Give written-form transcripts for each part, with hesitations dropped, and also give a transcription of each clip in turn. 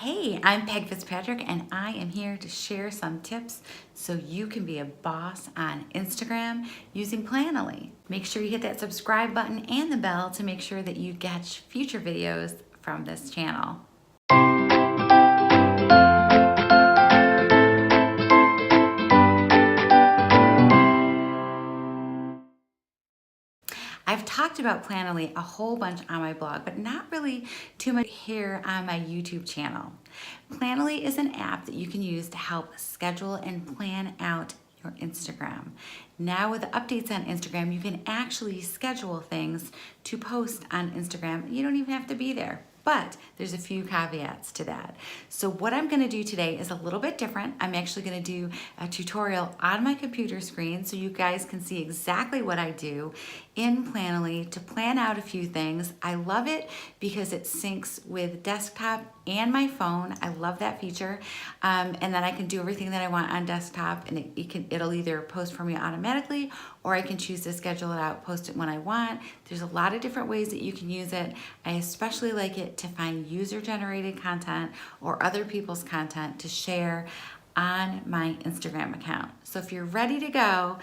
Hey, I'm Fitzpatrick, and I am here to share some tips so you can be a boss on Instagram using Planoly. Make sure you hit that subscribe button and the bell to make sure that you catch future videos from this channel. I've talked about Planoly a whole bunch on my blog, but not really too much here on my YouTube channel. Planoly is an app that you can use to help schedule and plan out your Instagram. Now with the updates on Instagram, you can actually schedule things to post on Instagram. You don't even have to be there. But there's a few caveats to that. So what I'm gonna do today is a little bit different. I'm actually gonna do a tutorial on my computer screen so you guys can see exactly what I do in Planoly to plan out a few things. I love it because it syncs with desktop and my phone. I love that feature. And then I can do everything that I want on desktop, and it'll either post for me automatically, or I can choose to schedule it out, post it when I want. There's a lot of different ways that you can use it. I especially like it to find user-generated content or other people's content to share on my Instagram account. So if you're ready to go,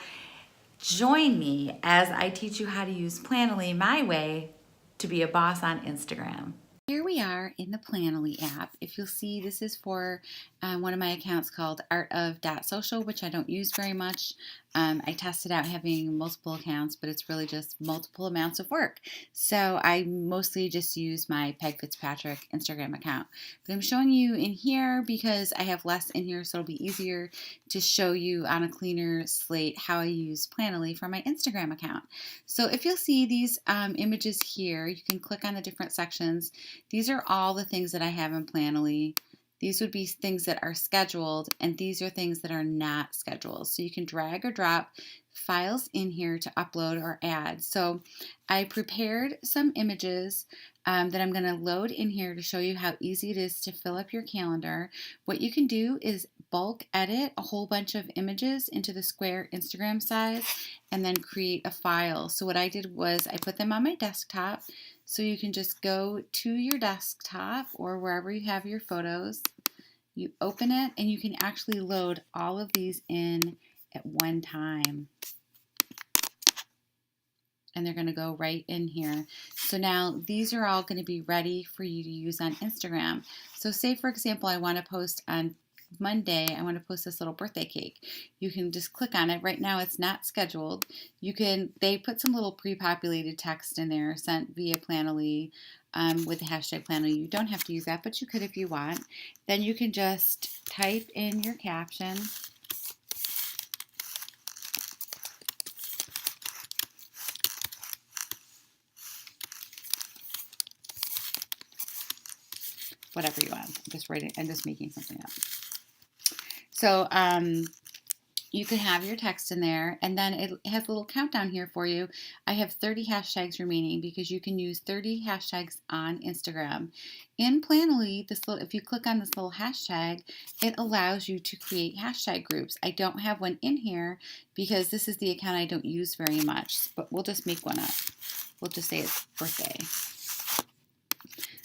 join me as I teach you how to use Planoly my way to be a boss on Instagram. Here we are in the Planoly app. If you'll see, this is for one of my accounts called art-of.social, which I don't use very much. I tested out having multiple accounts, but it's really just multiple amounts of work. So I mostly just use my Peg Fitzpatrick Instagram account. But I'm showing you in here because I have less in here, so it'll be easier to show you on a cleaner slate how I use Planoly for my Instagram account. So if you'll see these images here, you can click on the different sections. These are all the things that I have in Planoly. These would be things that are scheduled, and these are things that are not scheduled. So you can drag or drop files in here to upload or add. So I prepared some images that I'm going to load in here to show you how easy it is to fill up your calendar. What you can do is bulk edit a whole bunch of images into the square Instagram size and then create a file. So what I did was I put them on my desktop. So you can just go to your desktop or wherever you have your photos, you open it, and you can actually load all of these in at one time. And they're going to go right in here. So now these are all going to be ready for you to use on Instagram. So say, for example, I want to post on Monday, I want to post this little birthday cake. You can just click on it. Right now it's not scheduled. They put some little pre-populated text in there sent via Planoly with the hashtag Planoly. You don't have to use that, but you could if you want. Then you can just type in your caption. Whatever you want. I'm just making something up. So you can have your text in there, and then it has a little countdown here for you. I have 30 hashtags remaining because you can use 30 hashtags on Instagram. In Planoly, if you click on this little hashtag, it allows you to create hashtag groups. I don't have one in here because this is the account I don't use very much, but we'll just make one up. We'll just say it's birthday.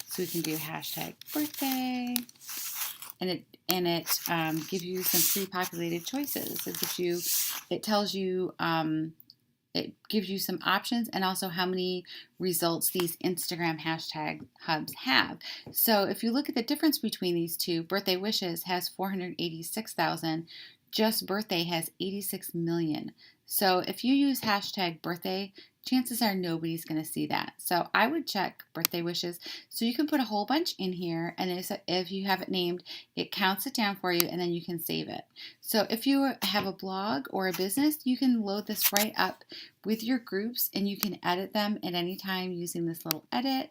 So we can do hashtag birthday, and it gives you some pre-populated choices. It gives you some options and also how many results these Instagram hashtag hubs have. So if you look at the difference between these two, birthday wishes has 486,000. Just birthday has 86 million. So if you use hashtag birthday, chances are nobody's going to see that. So I would check birthday wishes. So you can put a whole bunch in here, and if you have it named, it counts it down for you, and then you can save it. So if you have a blog or a business, you can load this right up with your groups, and you can edit them at any time using this little edit.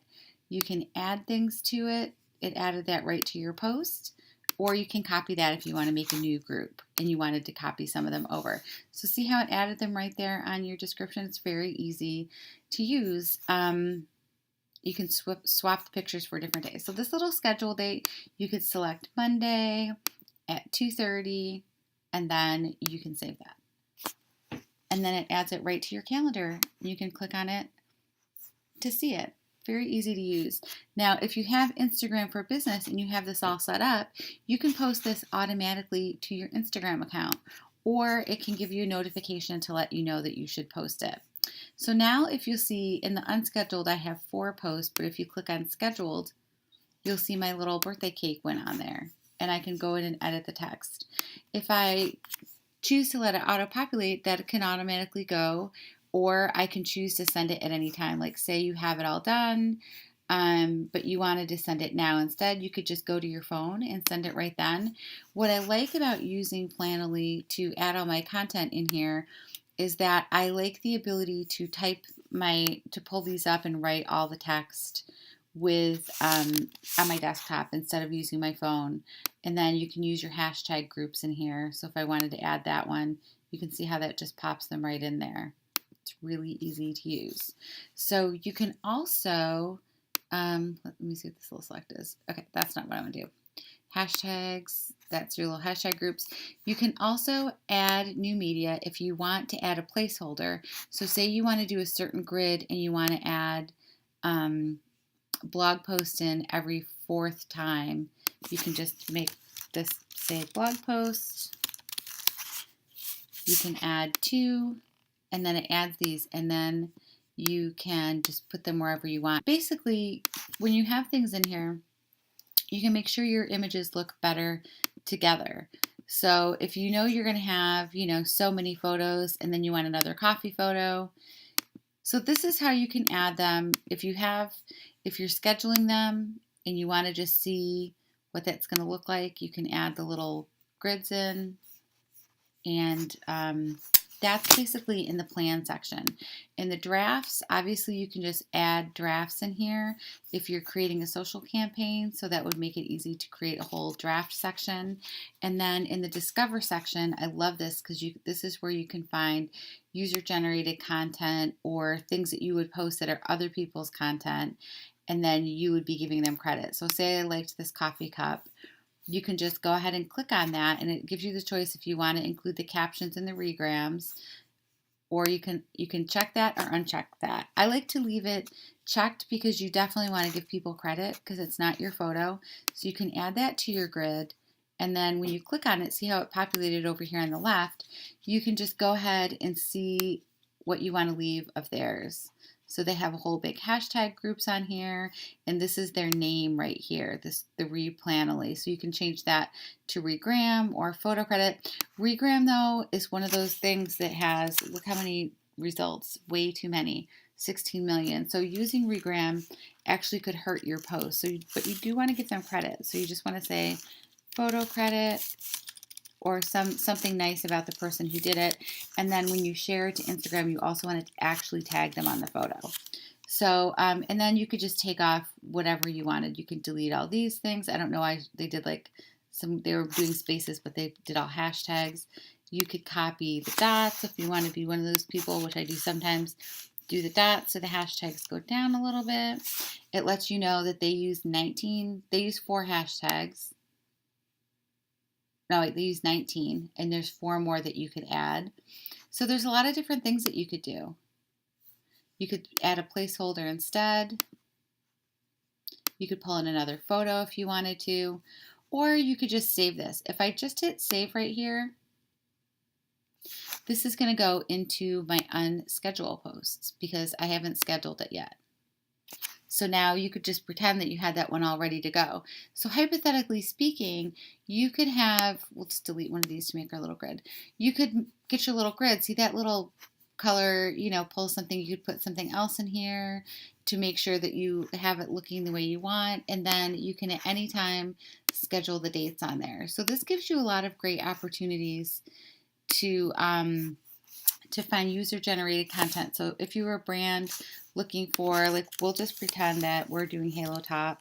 You can add things to it. It added that right to your post. Or you can copy that if you want to make a new group and you wanted to copy some of them over. So see how it added them right there on your description? It's very easy to use. You can swap the pictures for different days. So this little schedule date, you could select Monday at 2:30, and then you can save that. And then it adds it right to your calendar. You can click on it to see it. Very easy to use. Now, if you have Instagram for Business and you have this all set up, you can post this automatically to your Instagram account, or it can give you a notification to let you know that you should post it. So now if you'll see in the unscheduled, I have 4 posts, but if you click on scheduled, you'll see my little birthday cake went on there, and I can go in and edit the text. If I choose to let it auto-populate, that can automatically go, or I can choose to send it at any time. Like say you have it all done, but you wanted to send it now instead, you could just go to your phone and send it right then. What I like about using Planoly to add all my content in here is that I like the ability to to pull these up and write all the text with on my desktop instead of using my phone. And then you can use your hashtag groups in here. So if I wanted to add that one, you can see how that just pops them right in there. It's really easy to use. So you can also, let me see what this little select is. Okay, that's not what I want to do. Hashtags, that's your little hashtag groups. You can also add new media if you want to add a placeholder. So say you want to do a certain grid and you want to add blog post in every 4th time. You can just make this say blog post. You can add 2, and then it adds these, and then you can just put them wherever you want. Basically, when you have things in here, you can make sure your images look better together. So if you know you're going to have, so many photos, and then you want another coffee photo. So this is how you can add them. If you're scheduling them and you want to just see what that's going to look like, you can add the little grids in, and that's basically in the plan section. In the drafts, obviously you can just add drafts in here if you're creating a social campaign, so that would make it easy to create a whole draft section. And then in the discover section, I love this because this is where you can find user-generated content or things that you would post that are other people's content, and then you would be giving them credit. So say I liked this coffee cup, you can just go ahead and click on that, and it gives you the choice if you want to include the captions and the regrams, or you can check that or uncheck that. I like to leave it checked because you definitely want to give people credit because it's not your photo. So you can add that to your grid, and then when you click on it, see how it populated over here on the left, you can just go ahead and see what you want to leave of theirs. So they have a whole big hashtag groups on here, and this is their name right here, the Planoly. So you can change that to regram or photo credit. Regram though is one of those things that has, look how many results, way too many, 16 million. So using regram actually could hurt your post. But you do want to give them credit. So you just want to say photo credit, or something nice about the person who did it. And then when you share it to Instagram, you also want to actually tag them on the photo. So, and then you could just take off whatever you wanted. You can delete all these things. I don't know why they did they were doing spaces, but they did all hashtags. You could copy the dots if you want to be one of those people, which I do sometimes, do the dots so the hashtags go down a little bit. It lets you know that they use 4 hashtags. No, they use 19, and there's 4 more that you could add. So there's a lot of different things that you could do. You could add a placeholder instead. You could pull in another photo if you wanted to, or you could just save this. If I just hit save right here, this is going to go into my unscheduled posts because I haven't scheduled it yet. So now you could just pretend that you had that one all ready to go. So hypothetically speaking, you could have, we'll just delete one of these to make our little grid. You could get your little grid. See that little color, pull something. You could put something else in here to make sure that you have it looking the way you want. And then you can at any time schedule the dates on there. So this gives you a lot of great opportunities to find user-generated content. So if you were a brand looking for, we'll just pretend that we're doing Halo Top.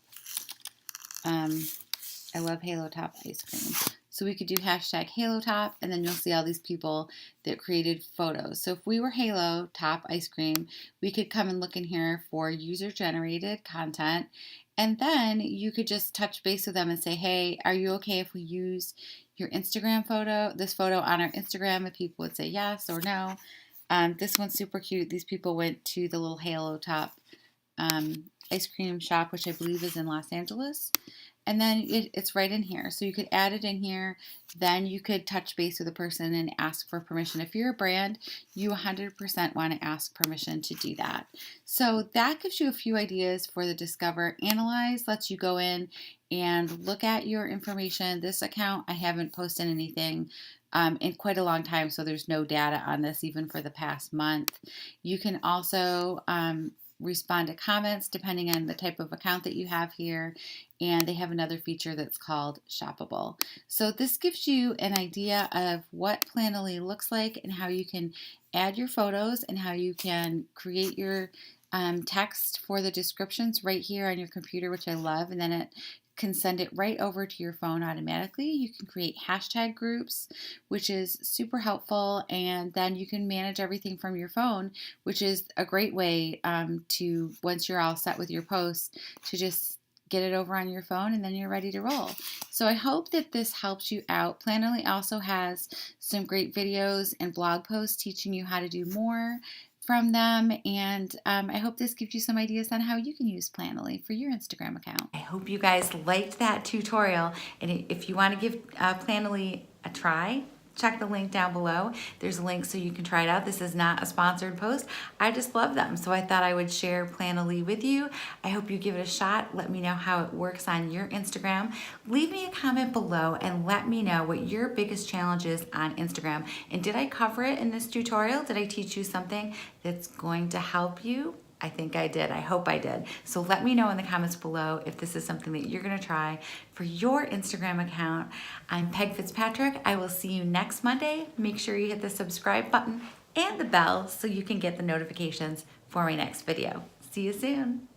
I love Halo Top ice cream. So we could do hashtag Halo Top, and then you'll see all these people that created photos. So if we were Halo Top ice cream, we could come and look in here for user-generated content, and then you could just touch base with them and say, hey, are you okay if we use your Instagram photo, this photo on our Instagram? If people would say yes or no. This one's super cute. These people went to the little Halo Top ice cream shop, which I believe is in Los Angeles. And then it's right in here. So you could add it in here. Then you could touch base with a person and ask for permission. If you're a brand, you 100% want to ask permission to do that. So that gives you a few ideas for the Discover. Analyze lets you go in and look at your information. This account, I haven't posted anything in quite a long time, so there's no data on this even for the past month. You can also respond to comments depending on the type of account that you have here, and they have another feature that's called shoppable. So this gives you an idea of what Planoly looks like and how you can add your photos and how you can create your text for the descriptions right here on your computer, which I love, and then it can send it right over to your phone automatically. You can create hashtag groups, which is super helpful, and then you can manage everything from your phone, which is a great way to, once you're all set with your posts, to just get it over on your phone and then you're ready to roll. So I hope that this helps you out. Planoly also has some great videos and blog posts teaching you how to do more from them, and I hope this gives you some ideas on how you can use Planoly for your Instagram account. I hope you guys liked that tutorial, and if you want to give Planoly a try, check the link down below. There's a link so you can try it out. This is not a sponsored post. I just love them, so I thought I would share Planoly with you. I hope you give it a shot. Let me know how it works on your Instagram. Leave me a comment below and let me know what your biggest challenge is on Instagram. And did I cover it in this tutorial? Did I teach you something that's going to help you? I think I did. I hope I did. So let me know in the comments below if this is something that you're going to try for your Instagram account. I'm Peg Fitzpatrick. I will see you next Monday. Make sure you hit the subscribe button and the bell so you can get the notifications for my next video. See you soon.